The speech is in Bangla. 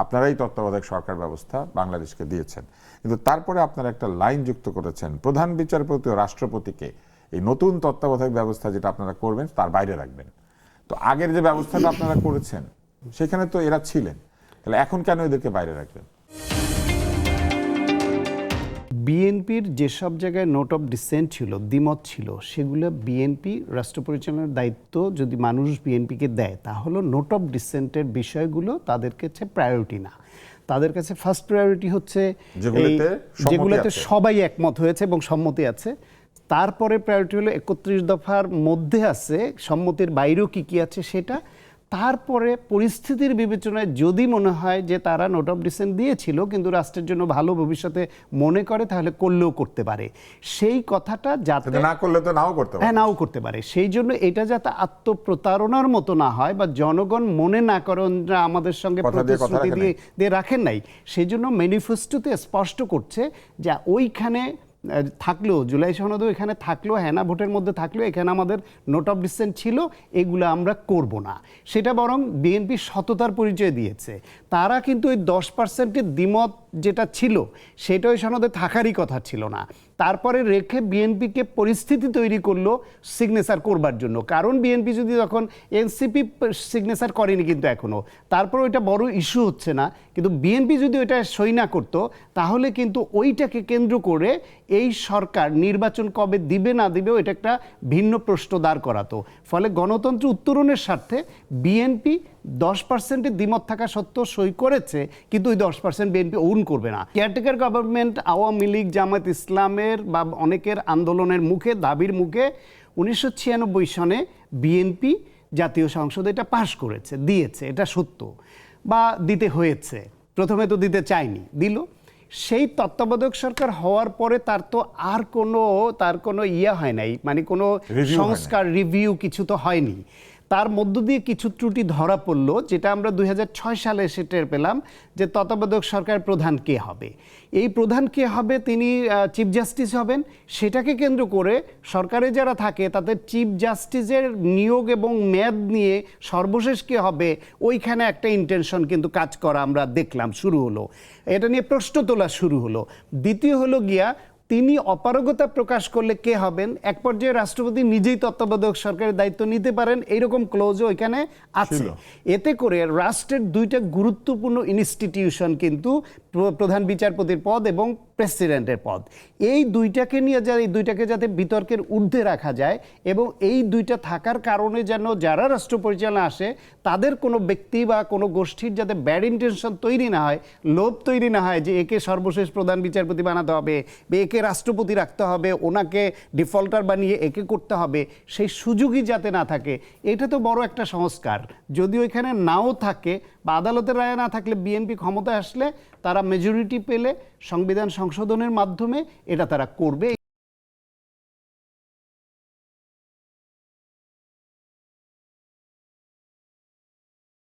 আপনারাই তত্ত্বাবধায়ক সরকার ব্যবস্থা বাংলাদেশকে দিয়েছেন, কিন্তু তারপরে আপনারা একটা লাইন যুক্ত করেছেন প্রধান বিচারপতি ও রাষ্ট্রপতিকে এই নতুন তত্ত্বাবধায়ক ব্যবস্থা যেটা আপনারা করবেন তার বাইরে রাখবেন। তো আগের যে ব্যবস্থাটা আপনারা করেছেন সেখানে তো এরা ছিলেন, তাহলে এখন কেন এদেরকে বাইরে রাখবেন? বিএনপির যেসব জায়গায় নোট অফ ডিসেন্ট ছিল, দ্বিমত ছিল, সেগুলো বিএনপি রাষ্ট্র পরিচালনার দায়িত্ব যদি মানুষ বিএনপিকে দেয় তাহলে নোট অফ ডিসেন্টের বিষয়গুলো তাদের কাছে প্রায়োরিটি না। তাদের কাছে ফার্স্ট প্রায়োরিটি হচ্ছে যেগুলোতে সবাই একমত হয়েছে এবং সম্মতি আছে। তারপরে প্রায়োরিটি হলো 31 দফার মধ্যে আছে, সম্মতির বাইরেও কি কি আছে সেটা। তারপরে পরিস্থিতির বিবেচনায় যদি মনে হয় যে তারা নোট অফ ডিসেন্ট দিয়েছিল কিন্তু রাষ্ট্রের জন্য ভালো ভবিষ্যতে মনে করে তাহলে করলেও করতে পারে, সেই কথাটা যাতে না করলে তো নাও করতে পারে। হ্যাঁ, নাও করতে পারে। সেই জন্য এটা যাতে আত্মপ্রতারণার মতো না হয় বা জনগণ মনে না করেন যে আমাদের সঙ্গে প্রতিশ্রুতি দিয়ে রাখেন নাই, সেই জন্য ম্যানিফেস্টোতে স্পষ্ট করছে যে ওইখানে থাকলেও জুলাই সনদও এখানে থাকলেও হ্যানা ভোটের মধ্যে থাকলেও এখানে আমাদের নোট অফ ডিসেন্ট ছিল, এগুলো আমরা করব না। সেটা বরং বিএনপি সততার পরিচয় দিয়েছে। তারা কিন্তু ওই 10%-এর দ্বিমত যেটা ছিল সেটা ওই সনদে থাকারই কথা ছিল না, তারপরে রেখে বিএনপিকে পরিস্থিতি তৈরি করলো সিগনেচার করবার জন্য। কারণ বিএনপি যদি তখন এনসিপি সিগনেচার করেনি কিন্তু এখনও, তারপর ওইটা বড় ইস্যু হচ্ছে না, কিন্তু বিএনপি যদি ওইটা সই না করতো তাহলে কিন্তু ওইটাকে কেন্দ্র করে এই সরকার নির্বাচন কবে দিবে না দিবে ওইটা একটা ভিন্ন প্রশ্ন দাঁড় করাতো। ফলে গণতন্ত্র উত্তরণের স্বার্থে বিএনপি 10%-এর দ্বিমত থাকা সত্ত্বেও সই করেছে, কিন্তু ওই 10% বিএনপি ওন করবে না। কেয়ারটেকার গভর্নমেন্ট আওয়ামী লীগ, জামায়াত ইসলামের বা অনেকের আন্দোলনের মুখে, দাবির মুখে 1996 সনে বিএনপি জাতীয় সংসদে এটা পাশ করেছে, দিয়েছে, এটা সত্য, বা দিতে হয়েছে। প্রথমে তো দিতে চায়নি, দিল। সেই তত্ত্বাবধায়ক সরকার হওয়ার পরে তার কোনো ইয়ে হয় নাই, মানে কোনো সংস্কার রিভিউ কিছু তো হয়নি। তার মধ্য দিয়ে কিছু ত্রুটি ধরা পড়লো, যেটা আমরা 2006 সালে এসে টের পেলাম যে তত্ত্বাবধায়ক সরকার প্রধান কে হবে। এই প্রধান কে হবে, তিনি চিফ জাস্টিস হবেন। সেটাকে কেন্দ্র করে সরকারে যারা থাকে তাদের চিফ জাস্টিসের নিয়োগ এবং মেয়াদ নিয়ে সর্বশেষ কে হবে ওইখানে একটা ইন্টেনশন কিন্তু কাজ করা আমরা দেখলাম, শুরু হলো। এটা নিয়ে প্রশ্ন তোলা শুরু হলো। দ্বিতীয় হলো গিয়া তিনি অপারগতা প্রকাশ করলে কে হবেন, এক পর্যায়ে রাষ্ট্রপতি নিজেই তত্ত্বাবধায়ক সরকারের দায়িত্ব নিতে পারেন, এইরকম ক্লোজও এখানে আছে। এতে করে রাষ্ট্রের দুইটা গুরুত্বপূর্ণ ইনস্টিটিউশন কিন্তু প্রধান বিচারপতির পদ এবং প্রেসিডেন্টের পদ, এই দুইটাকে যাতে বিতর্কের ঊর্ধ্বে রাখা যায় এবং এই দুইটা থাকার কারণে যেন যারা রাষ্ট্র পরিচালনা আসে তাদের কোনো ব্যক্তি বা কোনো গোষ্ঠীর যাতে ব্যাড ইন্টেনশন তৈরি না হয়, লোভ তৈরি না হয় যে একে সর্বশেষ প্রধান বিচারপতি বানাতে হবে বা একে রাষ্ট্রপতি রাখতে হবে, ওনাকে ডিফল্টার বানিয়ে একে করতে হবে, সেই সুযোগই যাতে না থাকে। এটা তো বড় একটা সংস্কার। যদিও এখানে নাও থাকে বা আদালতের রায় না থাকলে বিএনপি ক্ষমতায় আসলে তারা মেজরিটি পেলে সংবিধান সংশোধনের মাধ্যমে এটা তারা করবে।